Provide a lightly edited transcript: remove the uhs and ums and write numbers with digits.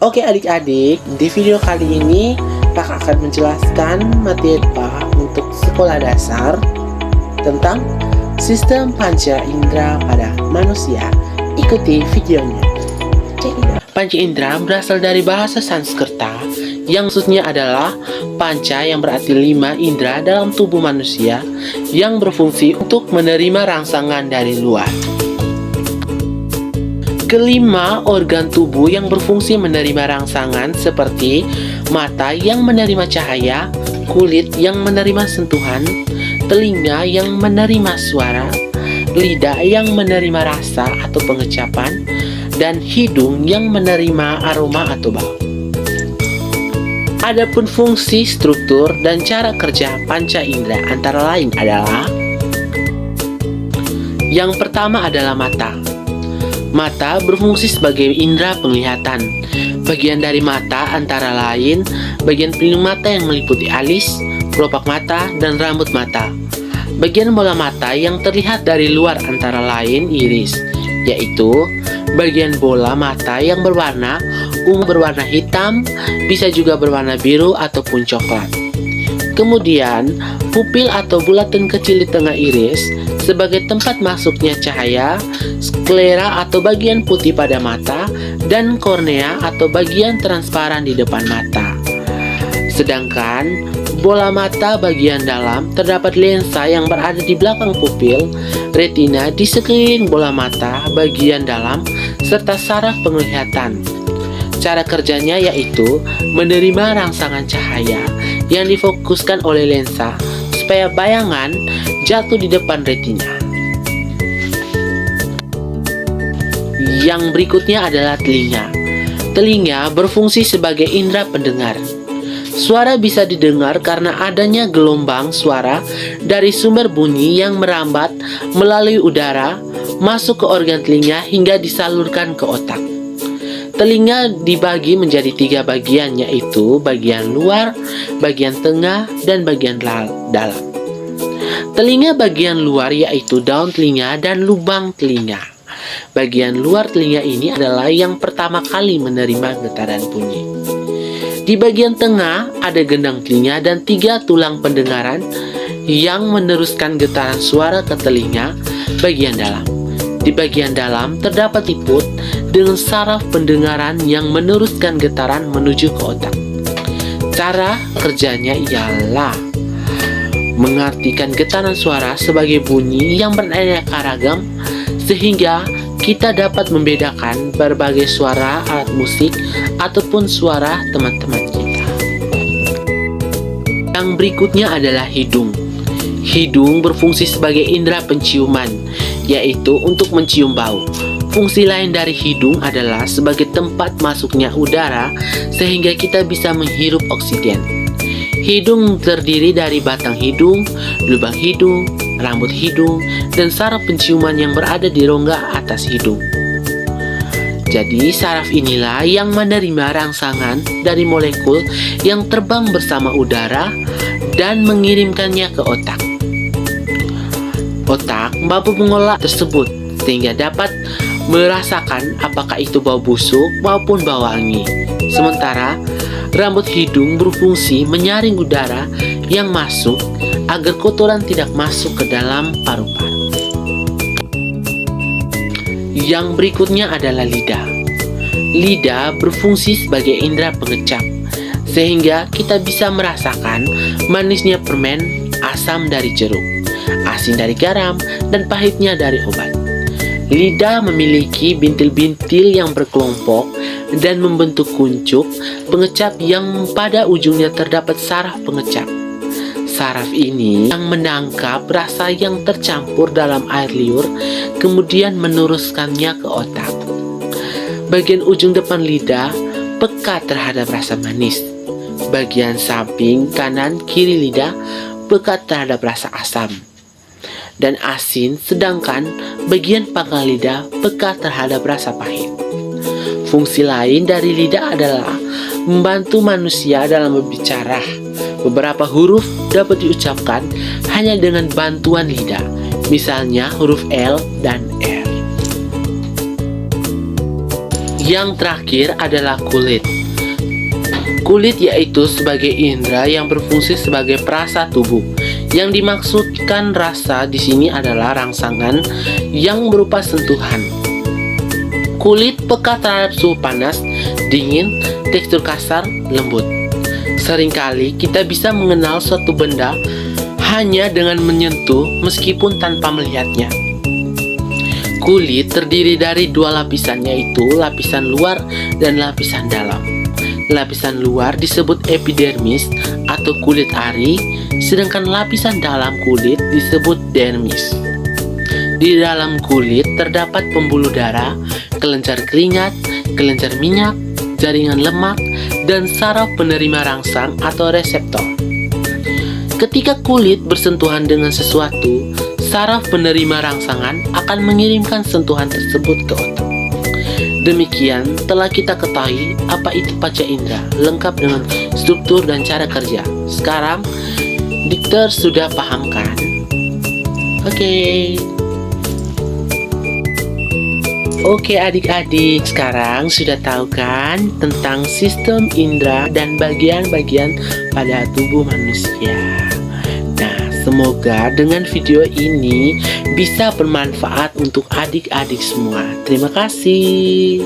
Oke adik-adik, di video kali ini kakak akan menjelaskan materi untuk sekolah dasar tentang sistem panca indera pada manusia. Ikuti videonya. Panca indera berasal dari bahasa Sanskerta yang maksudnya adalah panca, yang berarti 5 indera dalam tubuh manusia yang berfungsi untuk menerima rangsangan dari luar. Kelima organ tubuh yang berfungsi menerima rangsangan seperti mata yang menerima cahaya, kulit yang menerima sentuhan, telinga yang menerima suara, lidah yang menerima rasa atau pengecapan, dan hidung yang menerima aroma atau bau. Adapun fungsi, struktur, dan cara kerja panca indera antara lain adalah: yang pertama adalah mata. Mata berfungsi sebagai indera penglihatan. Bagian dari mata antara lain bagian pelindung mata yang meliputi alis, kelopak mata, dan rambut mata. Bagian bola mata yang terlihat dari luar antara lain iris, yaitu bagian bola mata yang berwarna ungu, berwarna hitam, bisa juga berwarna biru ataupun coklat. Kemudian, pupil atau bulatan kecil di tengah iris sebagai tempat masuknya cahaya, sklera atau bagian putih pada mata, dan kornea atau bagian transparan di depan mata. Sedangkan bola mata bagian dalam terdapat lensa yang berada di belakang pupil, retina di sekeliling bola mata bagian dalam, serta saraf penglihatan. Cara kerjanya yaitu menerima rangsangan cahaya yang difokuskan oleh lensa supaya bayangan jatuh di depan retina. Yang berikutnya adalah telinga. Telinga berfungsi sebagai indera pendengar. Suara bisa didengar karena adanya gelombang suara dari sumber bunyi yang merambat melalui udara, masuk ke organ telinga hingga disalurkan ke otak. Telinga dibagi menjadi 3 bagian, yaitu bagian luar, bagian tengah, dan bagian dalam. Telinga bagian luar yaitu daun telinga dan lubang telinga. Bagian luar telinga ini adalah yang pertama kali menerima getaran bunyi. Di bagian tengah ada gendang telinga dan 3 tulang pendengaran yang meneruskan getaran suara ke telinga bagian dalam. Di bagian dalam terdapat tiput dengan saraf pendengaran yang meneruskan getaran menuju ke otak. Cara kerjanya ialah mengartikan getaran suara sebagai bunyi yang beraneka ragam sehingga kita dapat membedakan berbagai suara alat musik ataupun suara teman-teman kita. Yang berikutnya adalah hidung. Hidung berfungsi sebagai indera penciuman, yaitu untuk mencium bau. Fungsi lain dari hidung adalah sebagai tempat masuknya udara sehingga kita bisa menghirup oksigen. Hidung terdiri dari batang hidung, lubang hidung, rambut hidung, dan saraf penciuman yang berada di rongga atas hidung. Jadi, saraf inilah yang menerima rangsangan dari molekul yang terbang bersama udara dan mengirimkannya ke otak. Otak mampu mengolah tersebut sehingga dapat merasakan apakah itu bau busuk maupun bau wangi. Sementara rambut hidung berfungsi menyaring udara yang masuk agar kotoran tidak masuk ke dalam paru-paru. Yang berikutnya adalah lidah. Lidah berfungsi sebagai indera pengecap, sehingga kita bisa merasakan manisnya permen, asam dari jeruk, asin dari garam, dan pahitnya dari obat. Lidah memiliki bintil-bintil yang berkelompok dan membentuk kuncup pengecap yang pada ujungnya terdapat saraf pengecap. Saraf ini yang menangkap rasa yang tercampur dalam air liur, kemudian meneruskannya ke otak. Bagian ujung depan lidah peka terhadap rasa manis. Bagian samping kanan kiri lidah peka terhadap rasa asam dan asin, sedangkan bagian pangkal lidah peka terhadap rasa pahit. Fungsi lain dari lidah adalah membantu manusia dalam berbicara. Beberapa huruf dapat diucapkan hanya dengan bantuan lidah, misalnya huruf L dan R. Yang terakhir adalah kulit. Kulit yaitu sebagai indera yang berfungsi sebagai perasa tubuh. Yang dimaksudkan rasa di sini adalah rangsangan yang berupa sentuhan. Kulit peka terhadap suhu panas, dingin, tekstur kasar, lembut. Seringkali kita bisa mengenal suatu benda hanya dengan menyentuh meskipun tanpa melihatnya. Kulit terdiri dari dua lapisan, yaitu lapisan luar dan lapisan dalam. Lapisan luar disebut epidermis atau kulit ari, sedangkan lapisan dalam kulit disebut dermis. Di dalam kulit terdapat pembuluh darah, kelenjar keringat, kelenjar minyak, jaringan lemak, dan saraf penerima rangsang atau reseptor. Ketika kulit bersentuhan dengan sesuatu, saraf penerima rangsangan akan mengirimkan sentuhan tersebut ke otak. Demikian telah kita ketahui apa itu panca indera, lengkap dengan struktur dan cara kerja. Sekarang, Dikter sudah paham kan? Oke adik-adik, sekarang sudah tahu kan tentang sistem indera dan bagian-bagian pada tubuh manusia. Nah, semoga dengan video ini bisa bermanfaat untuk adik-adik semua. Terima kasih.